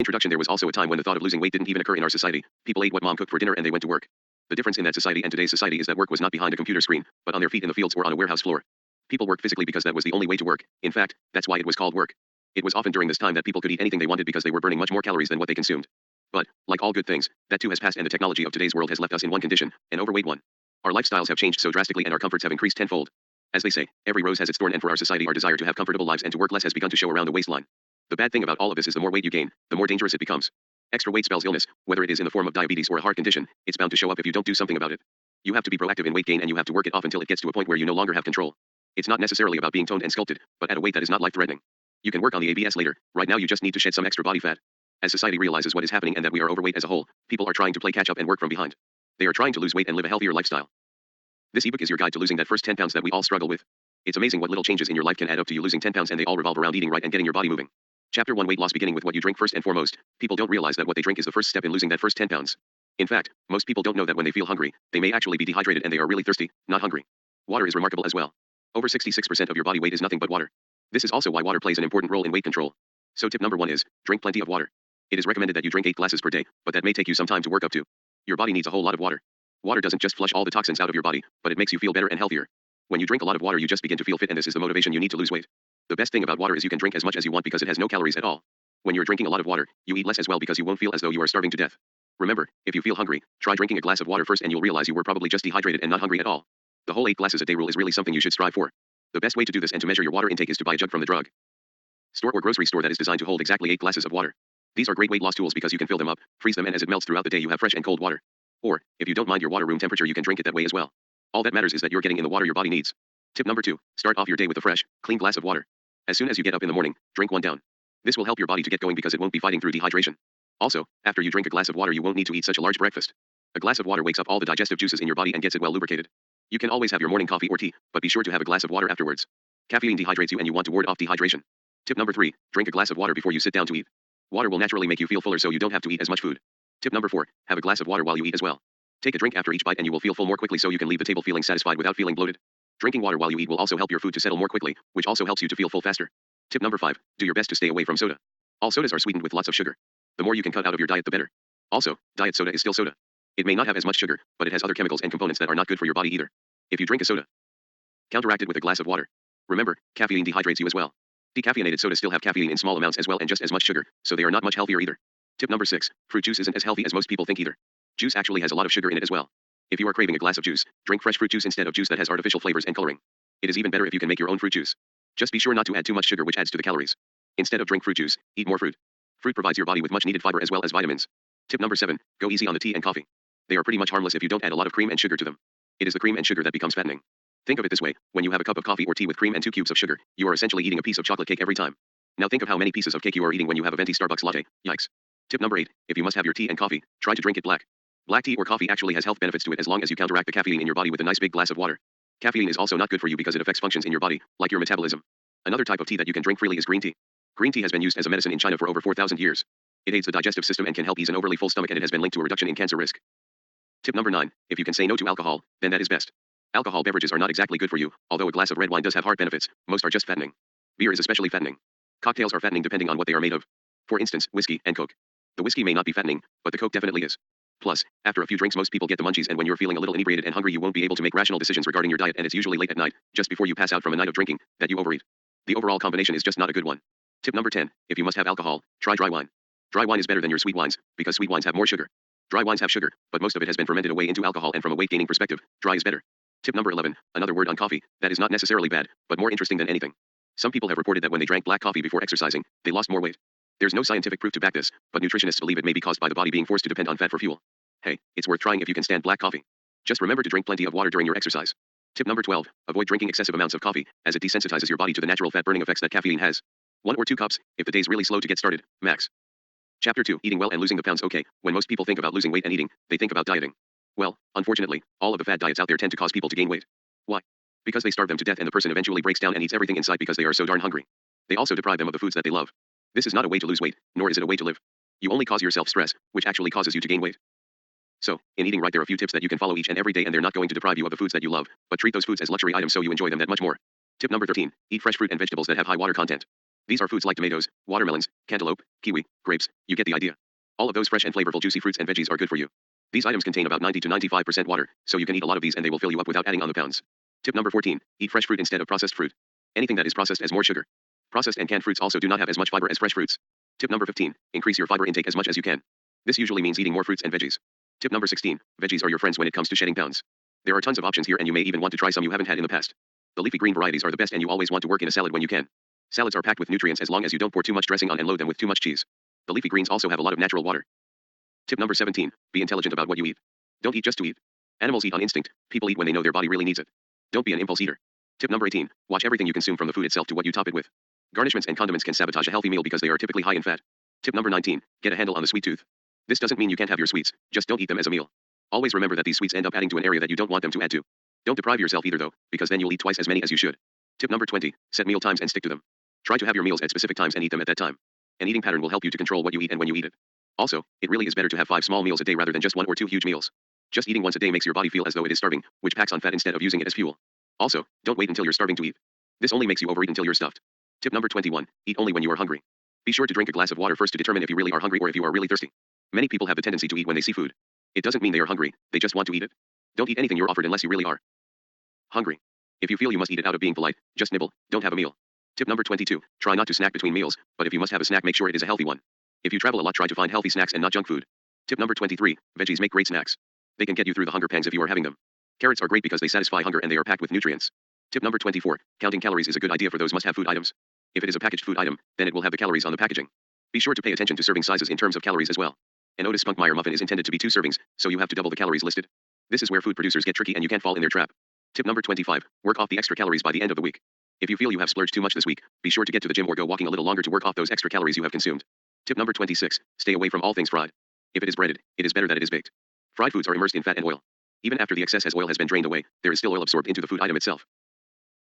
Introduction. There was also a time when the thought of losing weight didn't even occur in our society. People ate what mom cooked for dinner and they went to work. The difference in that society and today's society is that work was not behind a computer screen, but on their feet in the fields or on a warehouse floor. People worked physically because that was the only way to work. In fact, that's why it was called work. It was often during this time that people could eat anything they wanted because they were burning much more calories than what they consumed. But, like all good things, that too has passed and the technology of today's world has left us in one condition, an overweight one. Our lifestyles have changed so drastically and our comforts have increased tenfold. As they say, every rose has its thorn, and for our society our desire to have comfortable lives and to work less has begun to show around the waistline. The bad thing about all of this is the more weight you gain, the more dangerous it becomes. Extra weight spells illness, whether it is in the form of diabetes or a heart condition. It's bound to show up if you don't do something about it. You have to be proactive in weight gain and you have to work it off until it gets to a point where you no longer have control. It's not necessarily about being toned and sculpted, but at a weight that is not life-threatening. You can work on the ABS later. Right now you just need to shed some extra body fat. As society realizes what is happening and that we are overweight as a whole, people are trying to play catch up and work from behind. They are trying to lose weight and live a healthier lifestyle. This ebook is your guide to losing that first 10 pounds that we all struggle with. It's amazing what little changes in your life can add up to you losing 10 pounds, and they all revolve around eating right and getting your body moving. Chapter 1. Weight loss. Beginning with what you drink. First and foremost, people don't realize that what they drink is the first step in losing that first 10 pounds. In fact, most people don't know that when they feel hungry, they may actually be dehydrated and they are really thirsty, not hungry. Water is remarkable as well. Over 66% of your body weight is nothing but water. This is also why water plays an important role in weight control. So tip number 1 is, drink plenty of water. It is recommended that you drink 8 glasses per day, but that may take you some time to work up to. Your body needs a whole lot of water. Water doesn't just flush all the toxins out of your body, but it makes you feel better and healthier. When you drink a lot of water you just begin to feel fit, and this is the motivation you need to lose weight. The best thing about water is you can drink as much as you want because it has no calories at all. When you're drinking a lot of water, you eat less as well because you won't feel as though you are starving to death. Remember, if you feel hungry, try drinking a glass of water first and you'll realize you were probably just dehydrated and not hungry at all. The whole 8 glasses a day rule is really something you should strive for. The best way to do this and to measure your water intake is to buy a jug from the drug store or grocery store that is designed to hold exactly 8 glasses of water. These are great weight loss tools because you can fill them up, freeze them, and as it melts throughout the day you have fresh and cold water. Or, if you don't mind your water room temperature, you can drink it that way as well. All that matters is that you're getting in the water your body needs. Tip number 2, start off your day with a fresh, clean glass of water. As soon as you get up in the morning, drink one down. This will help your body to get going because it won't be fighting through dehydration. Also, after you drink a glass of water you won't need to eat such a large breakfast. A glass of water wakes up all the digestive juices in your body and gets it well lubricated. You can always have your morning coffee or tea, but be sure to have a glass of water afterwards. Caffeine dehydrates you and you want to ward off dehydration. Tip number 3, drink a glass of water before you sit down to eat. Water will naturally make you feel fuller so you don't have to eat as much food. Tip number 4, have a glass of water while you eat as well. Take a drink after each bite and you will feel full more quickly so you can leave the table feeling satisfied without feeling bloated. Drinking water while you eat will also help your food to settle more quickly, which also helps you to feel full faster. Tip number 5, do your best to stay away from soda. All sodas are sweetened with lots of sugar. The more you can cut out of your diet the better. Also, diet soda is still soda. It may not have as much sugar, but it has other chemicals and components that are not good for your body either. If you drink a soda, counteract it with a glass of water. Remember, caffeine dehydrates you as well. Decaffeinated sodas still have caffeine in small amounts as well and just as much sugar, so they are not much healthier either. Tip number 6, fruit juice isn't as healthy as most people think either. Juice actually has a lot of sugar in it as well. If you are craving a glass of juice, drink fresh fruit juice instead of juice that has artificial flavors and coloring. It is even better if you can make your own fruit juice. Just be sure not to add too much sugar, which adds to the calories. Instead of drink fruit juice, eat more fruit. Fruit provides your body with much needed fiber as well as vitamins. Tip number 7, go easy on the tea and coffee. They are pretty much harmless if you don't add a lot of cream and sugar to them. It is the cream and sugar that becomes fattening. Think of it this way, when you have a cup of coffee or tea with cream and 2 cubes of sugar, you are essentially eating a piece of chocolate cake every time. Now think of how many pieces of cake you are eating when you have a venti Starbucks latte. Yikes. Tip number 8, if you must have your tea and coffee, try to drink it black. Black tea or coffee actually has health benefits to it as long as you counteract the caffeine in your body with a nice big glass of water. Caffeine is also not good for you because it affects functions in your body, like your metabolism. Another type of tea that you can drink freely is green tea. Green tea has been used as a medicine in China for over 4,000 years. It aids the digestive system and can help ease an overly full stomach, and it has been linked to a reduction in cancer risk. Tip number 9, if you can say no to alcohol, then that is best. Alcohol beverages are not exactly good for you, although a glass of red wine does have heart benefits, most are just fattening. Beer is especially fattening. Cocktails are fattening depending on what they are made of. For instance, whiskey and Coke. The whiskey may not be fattening, but the Coke definitely is. Plus, after a few drinks most people get the munchies, and when you're feeling a little inebriated and hungry you won't be able to make rational decisions regarding your diet, and it's usually late at night, just before you pass out from a night of drinking, that you overeat. The overall combination is just not a good one. Tip number 10, if you must have alcohol, try dry wine. Dry wine is better than your sweet wines, because sweet wines have more sugar. Dry wines have sugar, but most of it has been fermented away into alcohol, and from a weight gaining perspective, dry is better. Tip number 11, another word on coffee, that is not necessarily bad, but more interesting than anything. Some people have reported that when they drank black coffee before exercising, they lost more weight. There's no scientific proof to back this, but nutritionists believe it may be caused by the body being forced to depend on fat for fuel. Hey, it's worth trying if you can stand black coffee. Just remember to drink plenty of water during your exercise. Tip number 12, avoid drinking excessive amounts of coffee, as it desensitizes your body to the natural fat burning effects that caffeine has. 1 or 2 cups, if the day's really slow to get started, max. Chapter 2, eating well and losing the pounds. Okay, when most people think about losing weight and eating, they think about dieting. Well, unfortunately, all of the fad diets out there tend to cause people to gain weight. Why? Because they starve them to death and the person eventually breaks down and eats everything inside because they are so darn hungry. They also deprive them of the foods that they love. This is not a way to lose weight, nor is it a way to live. You only cause yourself stress, which actually causes you to gain weight. So, in eating right there are a few tips that you can follow each and every day, and they're not going to deprive you of the foods that you love, but treat those foods as luxury items so you enjoy them that much more. Tip number 13, eat fresh fruit and vegetables that have high water content. These are foods like tomatoes, watermelons, cantaloupe, kiwi, grapes, you get the idea. All of those fresh and flavorful juicy fruits and veggies are good for you. These items contain about 90 to 95% water, so you can eat a lot of these and they will fill you up without adding on the pounds. Tip number 14, eat fresh fruit instead of processed fruit. Anything that is processed has more sugar. Processed and canned fruits also do not have as much fiber as fresh fruits. Tip number 15, increase your fiber intake as much as you can. This usually means eating more fruits and veggies. Tip number 16, veggies are your friends when it comes to shedding pounds. There are tons of options here and you may even want to try some you haven't had in the past. The leafy green varieties are the best and you always want to work in a salad when you can. Salads are packed with nutrients as long as you don't pour too much dressing on and load them with too much cheese. The leafy greens also have a lot of natural water. Tip number 17, be intelligent about what you eat. Don't eat just to eat. Animals eat on instinct, people eat when they know their body really needs it. Don't be an impulse eater. Tip number 18, watch everything you consume from the food itself to what you top it with. Garnishments and condiments can sabotage a healthy meal because they are typically high in fat. Tip number 19, get a handle on the sweet tooth. This doesn't mean you can't have your sweets, just don't eat them as a meal. Always remember that these sweets end up adding to an area that you don't want them to add to. Don't deprive yourself either though, because then you'll eat twice as many as you should. Tip number 20, set meal times and stick to them. Try to have your meals at specific times and eat them at that time. An eating pattern will help you to control what you eat and when you eat it. Also, it really is better to have 5 small meals a day rather than just 1 or 2 huge meals. Just eating once a day makes your body feel as though it is starving, which packs on fat instead of using it as fuel. Also, don't wait until you're starving to eat. This only makes you overeat until you're stuffed. Tip number 21, eat only when you are hungry. Be sure to drink a glass of water first to determine if you really are hungry or if you are really thirsty. Many people have the tendency to eat when they see food. It doesn't mean they are hungry, they just want to eat it. Don't eat anything you're offered unless you really are hungry. If you feel you must eat it out of being polite, just nibble, don't have a meal. Tip number 22, try not to snack between meals, but if you must have a snack make sure it is a healthy one. If you travel a lot try to find healthy snacks and not junk food. Tip number 23, veggies make great snacks. They can get you through the hunger pangs if you are having them. Carrots are great because they satisfy hunger and they are packed with nutrients. Tip number 24, counting calories is a good idea for those must-have food items. If it is a packaged food item, then it will have the calories on the packaging. Be sure to pay attention to serving sizes in terms of calories as well. An Otis Spunkmeyer muffin is intended to be 2 servings, so you have to double the calories listed. This is where food producers get tricky and you can't fall in their trap. Tip number 25, work off the extra calories by the end of the week. If you feel you have splurged too much this week, be sure to get to the gym or go walking a little longer to work off those extra calories you have consumed. Tip number 26, stay away from all things fried. If it is breaded, it is better that it is baked. Fried foods are immersed in fat and oil. Even after the excess as oil has been drained away, there is still oil absorbed into the food item itself.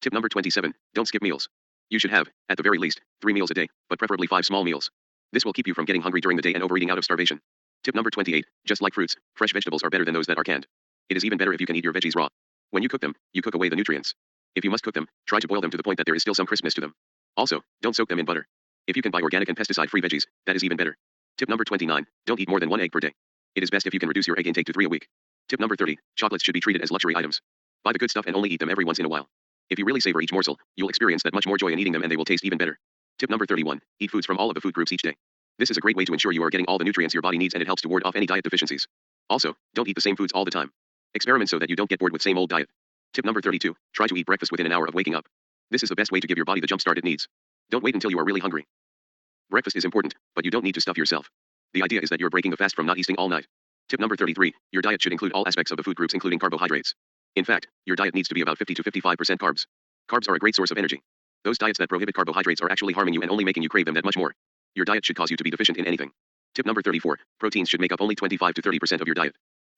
Tip number 27, don't skip meals. You should have, at the very least, 3 meals a day, but preferably 5 small meals. This will keep you from getting hungry during the day and overeating out of starvation. Tip number 28, just like fruits, fresh vegetables are better than those that are canned. It is even better if you can eat your veggies raw. When you cook them, you cook away the nutrients. If you must cook them, try to boil them to the point that there is still some crispness to them. Also, don't soak them in butter. If you can buy organic and pesticide-free veggies, that is even better. Tip number 29, don't eat more than 1 egg per day. It is best if you can reduce your egg intake to 3 a week. Tip number 30, chocolates should be treated as luxury items. Buy the good stuff and only eat them every once in a while. If you really savor each morsel, you'll experience that much more joy in eating them and they will taste even better. Tip number 31, eat foods from all of the food groups each day. This is a great way to ensure you are getting all the nutrients your body needs and it helps to ward off any diet deficiencies. Also, don't eat the same foods all the time. Experiment so that you don't get bored with same old diet. Tip number 32, try to eat breakfast within an hour of waking up. This is the best way to give your body the jump start it needs. Don't wait until you are really hungry. Breakfast is important, but you don't need to stuff yourself. The idea is that you're breaking the fast from not eating all night. Tip number 33, your diet should include all aspects of the food groups including carbohydrates. In fact, your diet needs to be about 50 to 55% carbs. Carbs are a great source of energy. Those diets that prohibit carbohydrates are actually harming you and only making you crave them that much more. Your diet should cause you to be deficient in anything. Tip number 34, proteins should make up only 25 to 30% of your diet.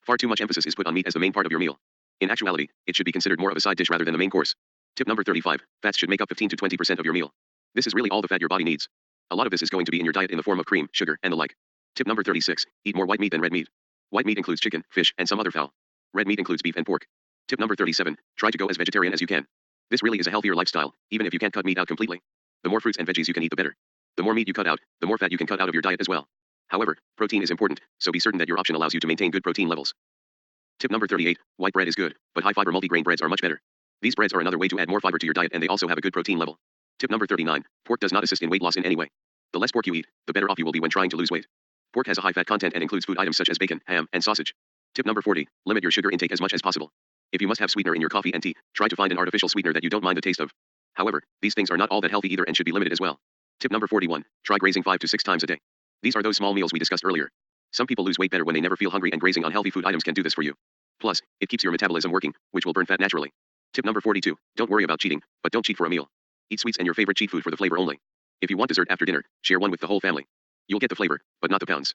Far too much emphasis is put on meat as the main part of your meal. In actuality, it should be considered more of a side dish rather than the main course. Tip number 35, fats should make up 15 to 20% of your meal. This is really all the fat your body needs. A lot of this is going to be in your diet in the form of cream, sugar, and the like. Tip number 36, eat more white meat than red meat. White meat includes chicken, fish, and some other fowl. Red meat includes beef and pork. Tip number 37, try to go as vegetarian as you can. This really is a healthier lifestyle, even if you can't cut meat out completely. The more fruits and veggies you can eat the better. The more meat you cut out, the more fat you can cut out of your diet as well. However, protein is important, so be certain that your option allows you to maintain good protein levels. Tip number 38, white bread is good, but high-fiber multigrain breads are much better. These breads are another way to add more fiber to your diet and they also have a good protein level. Tip number 39, pork does not assist in weight loss in any way. The less pork you eat, the better off you will be when trying to lose weight. Pork has a high fat content and includes food items such as bacon, ham, and sausage. Tip number 40, limit your sugar intake as much as possible. If you must have sweetener in your coffee and tea, try to find an artificial sweetener that you don't mind the taste of. However, these things are not all that healthy either and should be limited as well. Tip number 41, try grazing 5 to 6 times a day. These are those small meals we discussed earlier. Some people lose weight better when they never feel hungry and grazing on healthy food items can do this for you. Plus, it keeps your metabolism working, which will burn fat naturally. Tip number 42, don't worry about cheating, but don't cheat for a meal. Eat sweets and your favorite cheat food for the flavor only. If you want dessert after dinner, share one with the whole family. You'll get the flavor, but not the pounds.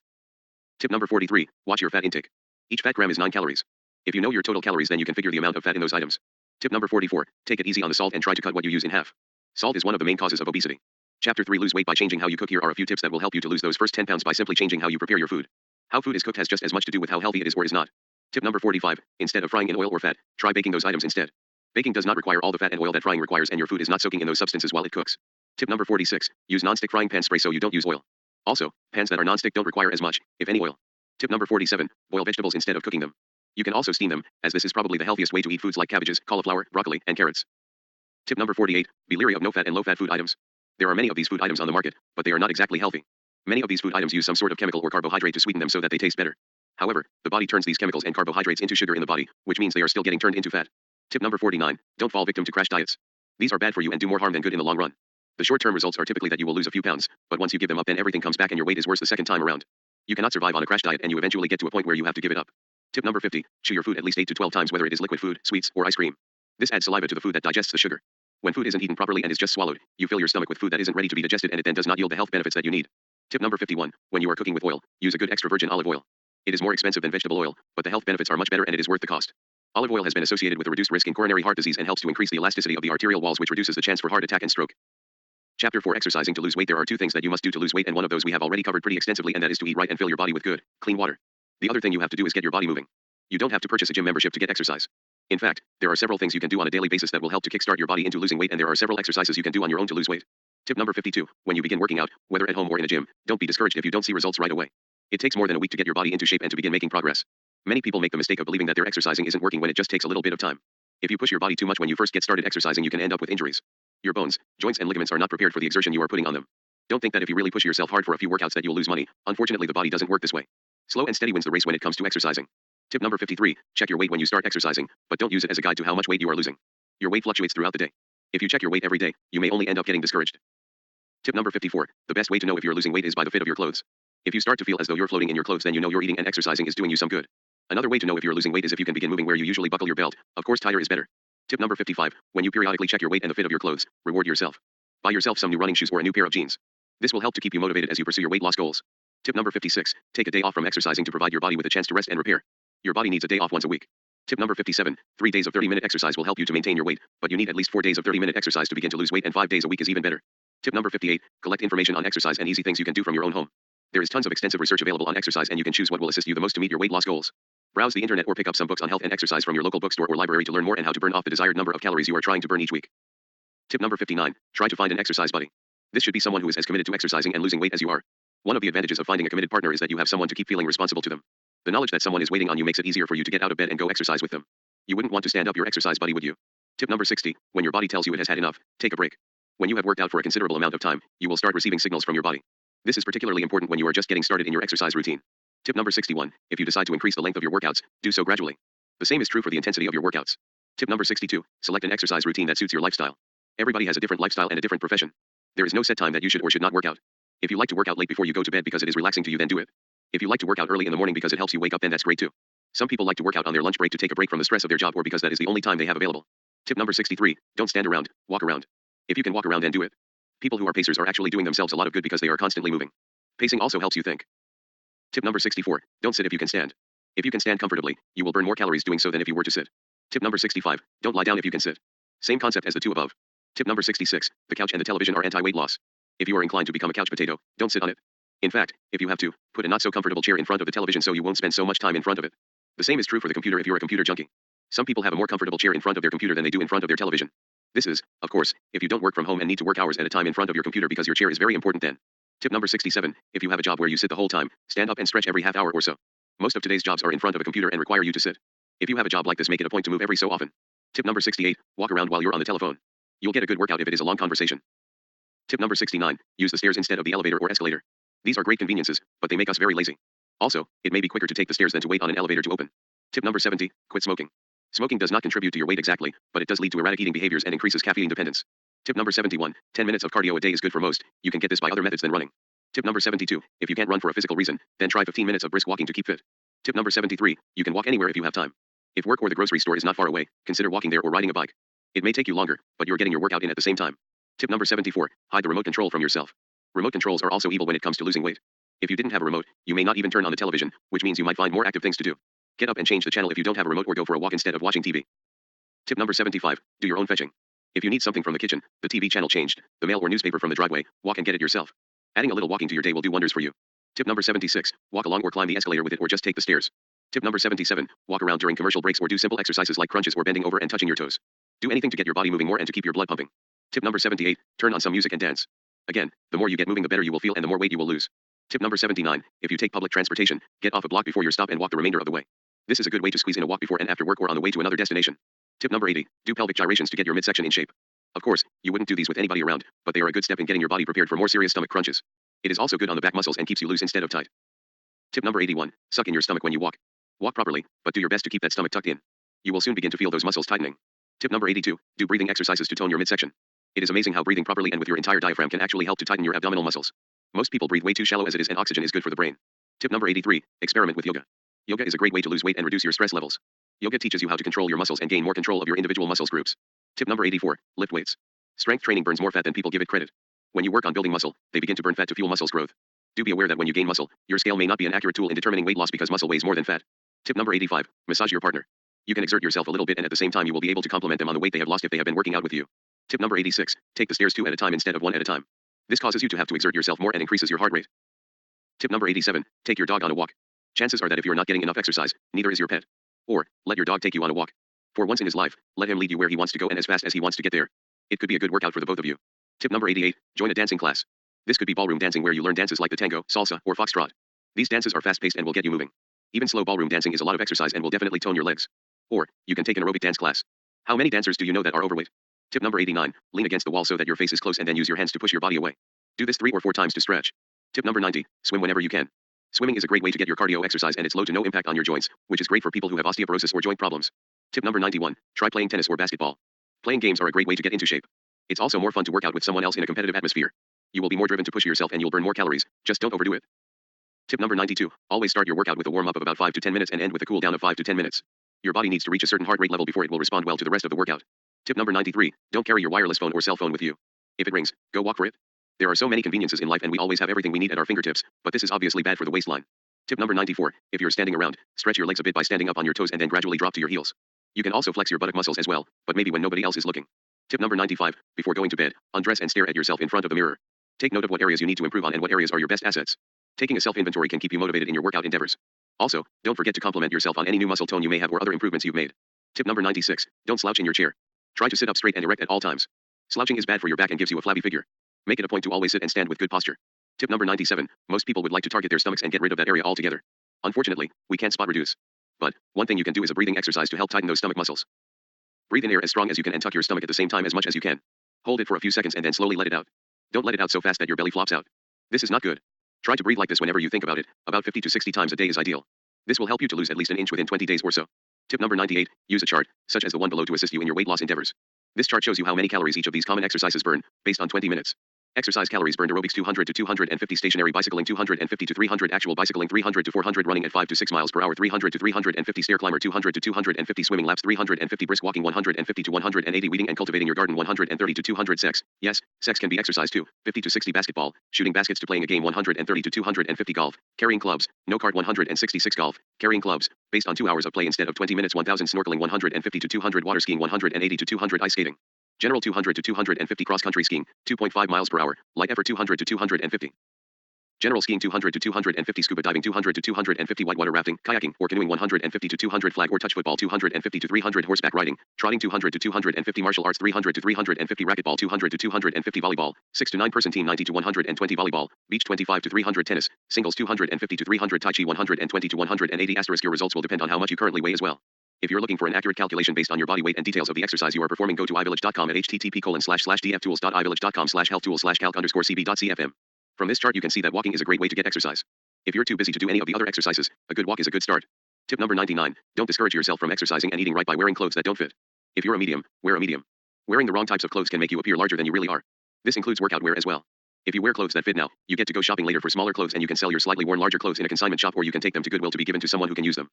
Tip number 43, watch your fat intake. Each fat gram is 9 calories. If you know your total calories then you can figure the amount of fat in those items. Tip number 44, take it easy on the salt and try to cut what you use in half. Salt is one of the main causes of obesity. Chapter 3, lose weight by changing how you cook. Here are a few tips that will help you to lose those first 10 pounds by simply changing how you prepare your food. How food is cooked has just as much to do with how healthy it is or is not. Tip number 45, instead of frying in oil or fat, try baking those items instead. Baking does not require all the fat and oil that frying requires and your food is not soaking in those substances while it cooks. Tip number 46. Use non-stick frying pan spray so you don't use oil. Also, pans that are non-stick don't require as much, if any, oil. Tip number 47. Boil vegetables instead of cooking them. You can also steam them, as this is probably the healthiest way to eat foods like cabbages, cauliflower, broccoli, and carrots. Tip number 48. Be leery of no-fat and low-fat food items. There are many of these food items on the market, but they are not exactly healthy. Many of these food items use some sort of chemical or carbohydrate to sweeten them so that they taste better. However, the body turns these chemicals and carbohydrates into sugar in the body, which means they are still getting turned into fat. Tip number 49. Don't fall victim to crash diets. These are bad for you and do more harm than good in the long run. The short-term results are typically that you will lose a few pounds, but once you give them up then everything comes back and your weight is worse the second time around. You cannot survive on a crash diet and you eventually get to a point where you have to give it up. Tip number 50. Chew your food at least 8 to 12 times whether it is liquid food, sweets, or ice cream. This adds saliva to the food that digests the sugar. When food isn't eaten properly and is just swallowed, you fill your stomach with food that isn't ready to be digested and it then does not yield the health benefits that you need. Tip number 51. When you are cooking with oil, use a good extra virgin olive oil. It is more expensive than vegetable oil, but the health benefits are much better and it is worth the cost. Olive oil has been associated with a reduced risk in coronary heart disease and helps to increase the elasticity of the arterial walls, which reduces the chance for heart attack and stroke. Chapter 4. Exercising to lose weight. There are 2 things that you must do to lose weight, and one of those we have already covered pretty extensively, and that is to eat right and fill your body with good, clean water. The other thing you have to do is get your body moving. You don't have to purchase a gym membership to get exercise. In fact, there are several things you can do on a daily basis that will help to kickstart your body into losing weight, and there are several exercises you can do on your own to lose weight. Tip number 52. When you begin working out, whether at home or in a gym, don't be discouraged if you don't see results right away. It takes more than a week to get your body into shape and to begin making progress. Many people make the mistake of believing that their exercising isn't working when it just takes a little bit of time. If you push your body too much when you first get started exercising, you can end up with injuries. Your bones, joints, and ligaments are not prepared for the exertion you are putting on them. Don't think that if you really push yourself hard for a few workouts that you'll lose money. Unfortunately, the body doesn't work this way. Slow and steady wins the race when it comes to exercising. Tip number 53. Check your weight when you start exercising, but don't use it as a guide to how much weight you are losing. Your weight fluctuates throughout the day. If you check your weight every day, you may only end up getting discouraged. Tip number 54. The best way to know if you're losing weight is by the fit of your clothes. If you start to feel as though you're floating in your clothes, then you know you're eating and exercising is doing you some good. Another way to know if you're losing weight is if you can begin moving where you usually buckle your belt. Of course, tighter is better. Tip number 55. When you periodically check your weight and the fit of your clothes, reward yourself. Buy yourself some new running shoes or a new pair of jeans. This will help to keep you motivated as you pursue your weight loss goals. Tip number 56. Take a day off from exercising to provide your body with a chance to rest and repair. Your body needs a day off once a week. Tip number 57. 3 days of 30-minute exercise will help you to maintain your weight, but you need at least 4 days of 30-minute exercise to begin to lose weight, and 5 days a week is even better. Tip number 58. Collect information on exercise and easy things you can do from your own home. There is tons of extensive research available on exercise and you can choose what will assist you the most to meet your weight loss goals. Browse the internet or pick up some books on health and exercise from your local bookstore or library to learn more and how to burn off the desired number of calories you are trying to burn each week. Tip number 59. Try to find an exercise buddy. This should be someone who is as committed to exercising and losing weight as you are. One of the advantages of finding a committed partner is that you have someone to keep feeling responsible to them. The knowledge that someone is waiting on you makes it easier for you to get out of bed and go exercise with them. You wouldn't want to stand up your exercise buddy, would you? Tip number 60. When your body tells you it has had enough, take a break. When you have worked out for a considerable amount of time, you will start receiving signals from your body. This is particularly important when you are just getting started in your exercise routine. Tip number 61. If you decide to increase the length of your workouts, do so gradually. The same is true for the intensity of your workouts. Tip number 62. Select an exercise routine that suits your lifestyle. Everybody has a different lifestyle and a different profession. There is no set time that you should or should not work out. If you like to work out late before you go to bed because it is relaxing to you, then do it. If you like to work out early in the morning because it helps you wake up, then that's great too. Some people like to work out on their lunch break to take a break from the stress of their job or because that is the only time they have available. Tip number 63. Don't stand around, walk around. If you can walk around, then do it. People who are pacers are actually doing themselves a lot of good because they are constantly moving. Pacing also helps you think. Tip number 64. Don't sit if you can stand. If you can stand comfortably, you will burn more calories doing so than if you were to sit. Tip number 65. Don't lie down if you can sit. Same concept as the two above. Tip number 66. The couch and the television are anti-weight loss. If you are inclined to become a couch potato, don't sit on it. In fact, if you have to, put a not so comfortable chair in front of the television so you won't spend so much time in front of it. The same is true for the computer if you're a computer junkie. Some people have a more comfortable chair in front of their computer than they do in front of their television. This is, of course, if you don't work from home and need to work hours at a time in front of your computer because your chair is very important then. Tip number 67. If you have a job where you sit the whole time, stand up and stretch every half hour or so. Most of today's jobs are in front of a computer and require you to sit. If you have a job like this, make it a point to move every so often. Tip number 68. Walk around while you're on the telephone. You'll get a good workout if it is a long conversation. Tip number 69. Use the stairs instead of the elevator or escalator. These are great conveniences, but they make us very lazy. Also, it may be quicker to take the stairs than to wait on an elevator to open. Tip number 70. Quit smoking. Smoking does not contribute to your weight exactly, but it does lead to erratic eating behaviors and increases caffeine dependence. Tip number 71. 10 minutes of cardio a day is good for most. You can get this by other methods than running. Tip number 72. If you can't run for a physical reason, then try 15 minutes of brisk walking to keep fit. Tip number 73. You can walk anywhere if you have time. If work or the grocery store is not far away, consider walking there or riding a bike. It may take you longer, but you're getting your workout in at the same time. Tip number 74. Hide the remote control from yourself. Remote controls are also evil when it comes to losing weight. If you didn't have a remote, you may not even turn on the television, which means you might find more active things to do. Get up and change the channel if you don't have a remote or go for a walk instead of watching TV. Tip number 75. Do your own fetching. If you need something from the kitchen, the TV channel changed, the mail or newspaper from the driveway, walk and get it yourself. Adding a little walking to your day will do wonders for you. Tip number 76. Walk along or climb the escalator with it or just take the stairs. Tip number 77. Walk around during commercial breaks or do simple exercises like crunches or bending over and touching your toes. Do anything to get your body moving more and to keep your blood pumping. Tip number 78, turn on some music and dance. Again, the more you get moving the better you will feel and the more weight you will lose. Tip number 79, if you take public transportation, get off a block before your stop and walk the remainder of the way. This is a good way to squeeze in a walk before and after work or on the way to another destination. Tip number 80, do pelvic gyrations to get your midsection in shape. Of course, you wouldn't do these with anybody around, but they are a good step in getting your body prepared for more serious stomach crunches. It is also good on the back muscles and keeps you loose instead of tight. Tip number 81, suck in your stomach when you walk. Walk properly, but do your best to keep that stomach tucked in. You will soon begin to feel those muscles tightening. Tip number 82, do breathing exercises to tone your midsection. It is amazing how breathing properly and with your entire diaphragm can actually help to tighten your abdominal muscles. Most people breathe way too shallow as it is, and oxygen is good for the brain. Tip number 83, experiment with yoga. Yoga is a great way to lose weight and reduce your stress levels. Yoga teaches you how to control your muscles and gain more control of your individual muscles groups. Tip number 84, lift weights. Strength training burns more fat than people give it credit. When you work on building muscle, they begin to burn fat to fuel muscles growth. Do be aware that when you gain muscle, your scale may not be an accurate tool in determining weight loss because muscle weighs more than fat. Tip number 85, massage your partner. You can exert yourself a little bit and at the same time you will be able to compliment them on the weight they have lost if they have been working out with you. Tip number 86, take the stairs 2 at a time instead of 1 at a time. This causes you to have to exert yourself more and increases your heart rate. Tip number 87, take your dog on a walk. Chances are that if you are not getting enough exercise, neither is your pet. Or, let your dog take you on a walk. For once in his life, let him lead you where he wants to go and as fast as he wants to get there. It could be a good workout for the both of you. Tip number 88, join a dancing class. This could be ballroom dancing where you learn dances like the tango, salsa, or foxtrot. These dances are fast-paced and will get you moving. Even slow ballroom dancing is a lot of exercise and will definitely tone your legs. Or, you can take an aerobic dance class. How many dancers do you know that are overweight? Tip number 89, lean against the wall so that your face is close and then use your hands to push your body away. Do this 3 or 4 times to stretch. Tip number 90, swim whenever you can. Swimming is a great way to get your cardio exercise and it's low to no impact on your joints, which is great for people who have osteoporosis or joint problems. Tip number 91, try playing tennis or basketball. Playing games are a great way to get into shape. It's also more fun to work out with someone else in a competitive atmosphere. You will be more driven to push yourself and you'll burn more calories, just don't overdo it. Tip number 92, always start your workout with a warm-up of about 5 to 10 minutes and end with a cool down of 5 to 10 minutes. Your body needs to reach a certain heart rate level before it will respond well to the rest of the workout. Tip number 93, don't carry your wireless phone or cell phone with you. If it rings, go walk for it. There are so many conveniences in life and we always have everything we need at our fingertips, but this is obviously bad for the waistline. Tip number 94, if you're standing around, stretch your legs a bit by standing up on your toes and then gradually drop to your heels. You can also flex your buttock muscles as well, but maybe when nobody else is looking. Tip number 95, before going to bed, undress and stare at yourself in front of the mirror. Take note of what areas you need to improve on and what areas are your best assets. Taking a self-inventory can keep you motivated in your workout endeavors. Also, don't forget to compliment yourself on any new muscle tone you may have or other improvements you've made. Tip number 96, don't slouch in your chair. Try to sit up straight and erect at all times. Slouching is bad for your back and gives you a flabby figure. Make it a point to always sit and stand with good posture. Tip number 97, most people would like to target their stomachs and get rid of that area altogether. Unfortunately, we can't spot reduce. But, one thing you can do is a breathing exercise to help tighten those stomach muscles. Breathe in air as strong as you can and tuck your stomach at the same time as much as you can. Hold it for a few seconds and then slowly let it out. Don't let it out so fast that your belly flops out. This is not good. Try to breathe like this whenever you think about it, about 50 to 60 times a day is ideal. This will help you to lose at least an inch within 20 days or so. Tip number 98, use a chart, such as the one below to assist you in your weight loss endeavors. This chart shows you how many calories each of these common exercises burn, based on 20 minutes. Exercise calories burned: aerobics 200 to 250, stationary bicycling 250 to 300, actual bicycling 300 to 400, running at 5 to 6 miles per hour 300 to 350, stair climber 200 to 250, swimming laps 350, brisk walking 150 to 180, weeding and cultivating your garden 130 to 200, sex. Yes, sex can be exercise too. 50 to 60, basketball, shooting baskets to playing a game 130 to 250, golf, carrying clubs, no cart 166, golf, carrying clubs, based on 2 hours of play instead of 20 minutes 1000, snorkeling 150 to 200, water skiing 180 to 200, ice skating. General 200 to 250, cross-country skiing, 2.5 miles per hour, light effort 200 to 250. General skiing 200 to 250, scuba diving 200 to 250, whitewater rafting, kayaking, or canoeing 150 to 200, flag or touch football 250 to 300, horseback riding, trotting 200 to 250, martial arts 300 to 350, racquetball 200 to 250, volleyball, 6 to 9 person team 90 to 120, volleyball, beach 25 to 300, tennis, singles 250 to 300, tai chi 120 to 180, asterisk. Your results will depend on how much you currently weigh as well. If you're looking for an accurate calculation based on your body weight and details of the exercise you are performing, go to ivillage.com at http://dftools.ivillage.com/healthtools/calc_cb.cfm. From this chart you can see that walking is a great way to get exercise. If you're too busy to do any of the other exercises, a good walk is a good start. Tip number 99, don't discourage yourself from exercising and eating right by wearing clothes that don't fit. If you're a medium, wear a medium. Wearing the wrong types of clothes can make you appear larger than you really are. This includes workout wear as well. If you wear clothes that fit now, you get to go shopping later for smaller clothes and you can sell your slightly worn larger clothes in a consignment shop, or you can take them to Goodwill to be given to someone who can use them.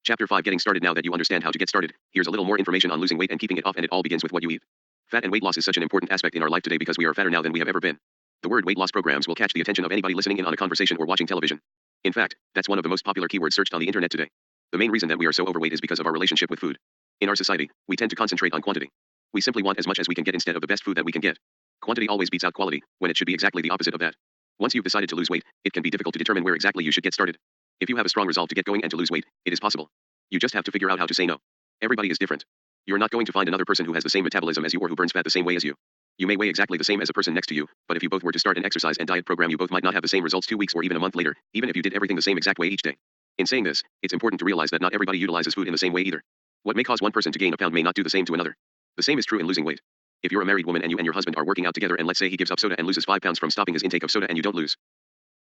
Chapter 5, getting started. Now that you understand how to get started, here's a little more information on losing weight and keeping it off, and it all begins with what you eat. Fat and weight loss is such an important aspect in our life today because we are fatter now than we have ever been. The word weight loss programs will catch the attention of anybody listening in on a conversation or watching television. In fact, that's one of the most popular keywords searched on the internet today. The main reason that we are so overweight is because of our relationship with food. In our society, we tend to concentrate on quantity. We simply want as much as we can get instead of the best food that we can get. Quantity always beats out quality, when it should be exactly the opposite of that. Once you've decided to lose weight, it can be difficult to determine where exactly you should get started. If you have a strong resolve to get going and to lose weight, it is possible. You just have to figure out how to say no. Everybody is different. You're not going to find another person who has the same metabolism as you or who burns fat the same way as you. You may weigh exactly the same as a person next to you, but if you both were to start an exercise and diet program, you both might not have the same results 2 weeks or even a month later, even if you did everything the same exact way each day. In saying this, it's important to realize that not everybody utilizes food in the same way either. What may cause one person to gain a pound may not do the same to another. The same is true in losing weight. If you're a married woman and you and your husband are working out together, and let's say he gives up soda and loses 5 pounds from stopping his intake of soda and you don't lose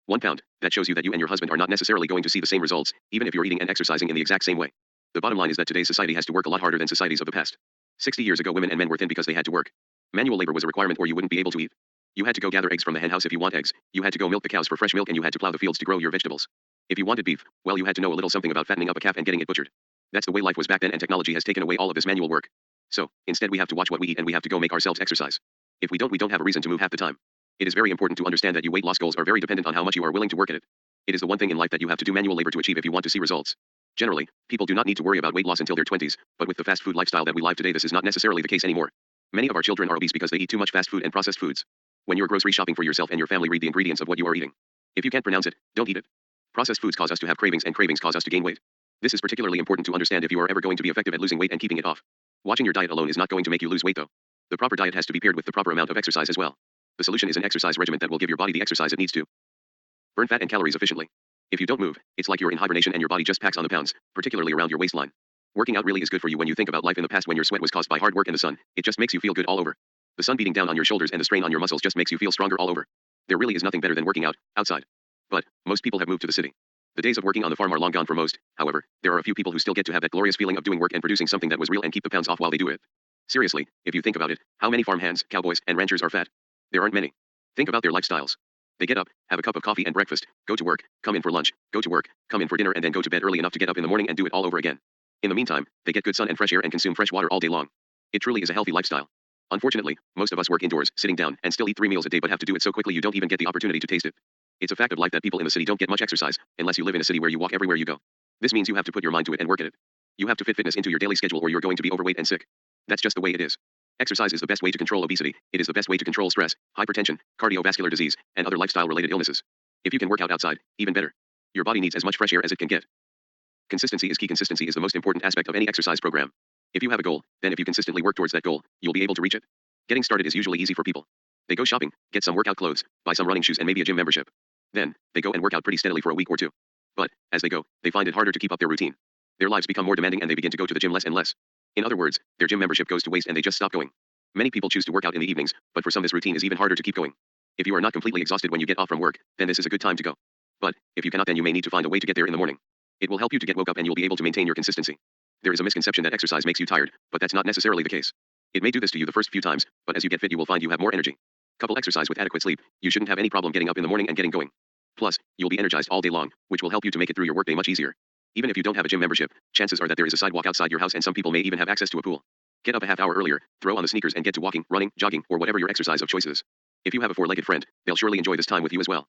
1 pound, that shows you that you and your husband are not necessarily going to see the same results, even if you're eating and exercising in the exact same way. The bottom line is that today's society has to work a lot harder than societies of the past. 60 years ago, women and men were thin because they had to work. Manual labor was a requirement or you wouldn't be able to eat. You had to go gather eggs from the hen house if you want eggs, you had to go milk the cows for fresh milk, and you had to plow the fields to grow your vegetables. If you wanted beef, well, you had to know a little something about fattening up a calf and getting it butchered. That's the way life was back then, and technology has taken away all of this manual work. So, instead we have to watch what we eat and we have to go make ourselves exercise. If we don't have a reason to move half the time. It is very important to understand that your weight loss goals are very dependent on how much you are willing to work at it. It is the one thing in life that you have to do manual labor to achieve if you want to see results. Generally, people do not need to worry about weight loss until their 20s, but with the fast food lifestyle that we live today, this is not necessarily the case anymore. Many of our children are obese because they eat too much fast food and processed foods. When you're grocery shopping for yourself and your family, read the ingredients of what you are eating. If you can't pronounce it, don't eat it. Processed foods cause us to have cravings, and cravings cause us to gain weight. This is particularly important to understand if you are ever going to be effective at losing weight and keeping it off. Watching your diet alone is not going to make you lose weight though. The proper diet has to be paired with the proper amount of exercise as well. The solution is an exercise regimen that will give your body the exercise it needs to burn fat and calories efficiently. If you don't move, it's like you're in hibernation and your body just packs on the pounds, particularly around your waistline. Working out really is good for you when you think about life in the past when your sweat was caused by hard work in the sun. It just makes you feel good all over. The sun beating down on your shoulders and the strain on your muscles just makes you feel stronger all over. There really is nothing better than working out outside. But most people have moved to the city. The days of working on the farm are long gone for most. However, there are a few people who still get to have that glorious feeling of doing work and producing something that was real and keep the pounds off while they do it. Seriously, if you think about it, how many farm hands, cowboys, and ranchers are fat? There aren't many. Think about their lifestyles. They get up, have a cup of coffee and breakfast, go to work, come in for lunch, go to work, come in for dinner, and then go to bed early enough to get up in the morning and do it all over again. In the meantime, they get good sun and fresh air and consume fresh water all day long. It truly is a healthy lifestyle. Unfortunately, most of us work indoors, sitting down, and still eat 3 meals a day but have to do it so quickly you don't even get the opportunity to taste it. It's a fact of life that people in the city don't get much exercise, unless you live in a city where you walk everywhere you go. This means you have to put your mind to it and work at it. You have to fit fitness into your daily schedule or you're going to be overweight and sick. That's just the way it is. Exercise is the best way to control obesity. It is the best way to control stress, hypertension, cardiovascular disease, and other lifestyle-related illnesses. If you can work out outside, even better. Your body needs as much fresh air as it can get. Consistency is key. Consistency is the most important aspect of any exercise program. If you have a goal, then if you consistently work towards that goal, you'll be able to reach it. Getting started is usually easy for people. They go shopping, get some workout clothes, buy some running shoes and maybe a gym membership. Then, they go and work out pretty steadily for a week or two. But, as they go, they find it harder to keep up their routine. Their lives become more demanding and they begin to go to the gym less and less. In other words, their gym membership goes to waste and they just stop going. Many people choose to work out in the evenings, but for some this routine is even harder to keep going. If you are not completely exhausted when you get off from work, then this is a good time to go. But, if you cannot, then you may need to find a way to get there in the morning. It will help you to get woke up and you'll be able to maintain your consistency. There is a misconception that exercise makes you tired, but that's not necessarily the case. It may do this to you the first few times, but as you get fit you will find you have more energy. Couple exercise with adequate sleep, you shouldn't have any problem getting up in the morning and getting going. Plus, you'll be energized all day long, which will help you to make it through your workday much easier. Even if you don't have a gym membership, chances are that there is a sidewalk outside your house and some people may even have access to a pool. Get up a half hour earlier, throw on the sneakers and get to walking, running, jogging, or whatever your exercise of choice is. If you have a 4-legged friend, they'll surely enjoy this time with you as well.